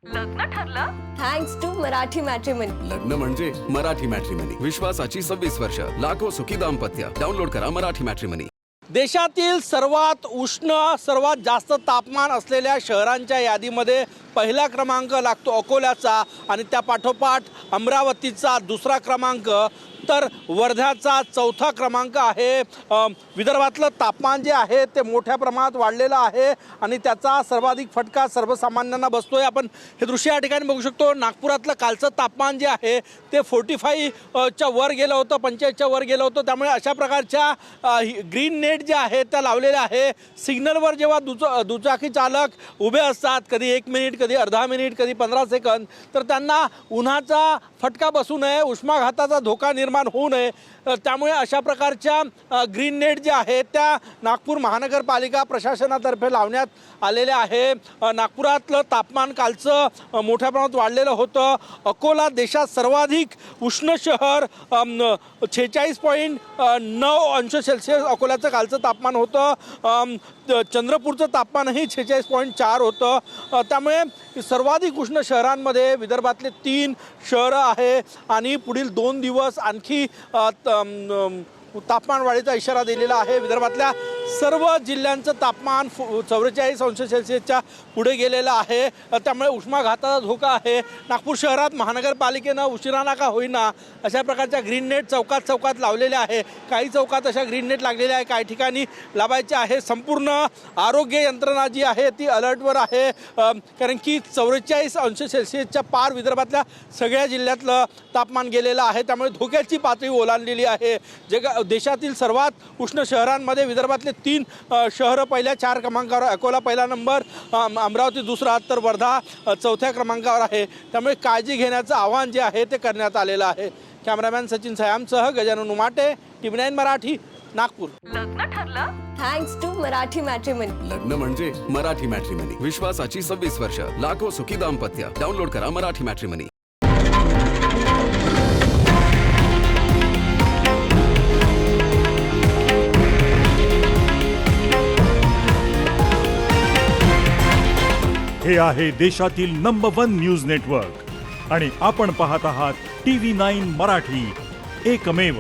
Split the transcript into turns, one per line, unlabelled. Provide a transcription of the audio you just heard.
लग्न ठरलं thanks to Marathi matrimony.
लग्न म्हणजे मराठी मॅट्रिमनी, विश्वासाची 26 वर्ष, लाखो सुखी दाम्पत्य। डाउनलोड करा मराठी मॅट्रिमनी।
देशातील सर्वात उष्ण सर्वात जास्त तापमान असलेल्या शहरांच्या यादीमध्ये पहिला क्रमांक लागतो अकोल्याचा आणि त्या पाठोपाठ अमरावतीचा दुसरा क्रमांक तर वर्ध्याचा चौथा क्रमांक आहे। विदर्भातलं तापमान जे आहे ते मोठ्या प्रमाणात वाढलेलं आहे आणि त्याचा सर्वाधिक फटका सर्वसामान्यांना बसतोय। आपण हे दृश्य या ठिकाणी बघू शकतो। नागपुरातलं कालचं तापमान जे आहे ते 45च्या वर गेलं होतं, 45च्या वर गेलं होतं। त्यामुळे अशा प्रकारच्या ग्रीन नेट जे आहे त्या लावलेल्या आहे। सिग्नलवर जेव्हा दुचाकी चालक उभे असतात, कधी 1 मिनिट, कधी अर्धा मिनिट, कधी 15 सेकंद, तर त्यांना उन्हाचा फटका बसू नये, उष्माघाताचा धोका निर्माण होऊ नये, त्यामुळे अशा प्रकारच्या ग्रीन नेट जे आहेत त्या नागपूर महानगरपालिका प्रशासनातर्फे लावण्यात आलेल्या आहे। नागपुरातलं तापमान कालचं मोठ्या प्रमाणात वाढलेलं होतं। अकोला देशात सर्वाधिक उष्ण शहर 46.9 अंश सेल्सिअस अकोल्याचं कालचं तापमान होतं। चंद्रपूरचं तापमानही 46.4 होतं। त्यामुळे सर्वाधिक उष्ण शहरांमध्ये विदर्भातले 3 शहरं आहे आणि पुढील 2 दिवस आणखी तापमान वाढीचा इशारा दिलेला आहे। विदर्भातल्या सर्व जिल्ह्यांचं तापमान 44 अंश सेल्सिअसच्या पुढे गेलेलं आहे। त्यामुळे उष्माघाताचा धोका आहे। नागपूर शहरात महानगरपालिकेनं उशिराना का होईना अशा प्रकारच्या ग्रीन नेट चौकात लावलेल्या आहे। काही चौकात अशा ग्रीन नेट लागलेल्या आहे, काही ठिकाणी लावायचे आहे। संपूर्ण आरोग्य यंत्रणा जी आहे ती अलर्टवर आहे, कारण की 44 अंश सेल्सिअसच्या पार विदर्भातल्या सगळ्या जिल्ह्यातलं तापमान गेलेलं आहे। त्यामुळे धोक्याची पातळी ओलांडलेली आहे। देशातील सर्वात उष्ण शहरांमध्ये विदर्भातले 3 शहरं पहिल्या 4 क्रमांकावर, अकोला पहिला नंबर, अमरावती दुसरा, तर वर्धा चौथ्या क्रमांकावर आहे। त्यामुळे काळजी घेण्याचं आवाहन जे आहे ते करण्यात आलेलं आहे। कॅमेरामॅन सचिन सयामसह गजानन उमाटे, TV9 मराठी, नागपूर।
लग्न ठरलं थँक्स टू मराठी मॅट्रिमनी।
लग्न म्हणजे मराठी मॅट्रिमनी, विश्वासाची 26 वर्ष, लाखो सुखी दाम्पत्य। डाउनलोड करा मराठी मॅट्रिमनी।
हे आहे देशातील नंबर 1 न्यूज नेटवर्क आणि आपण पाहत आहात TV9 मराठी, एकमेव।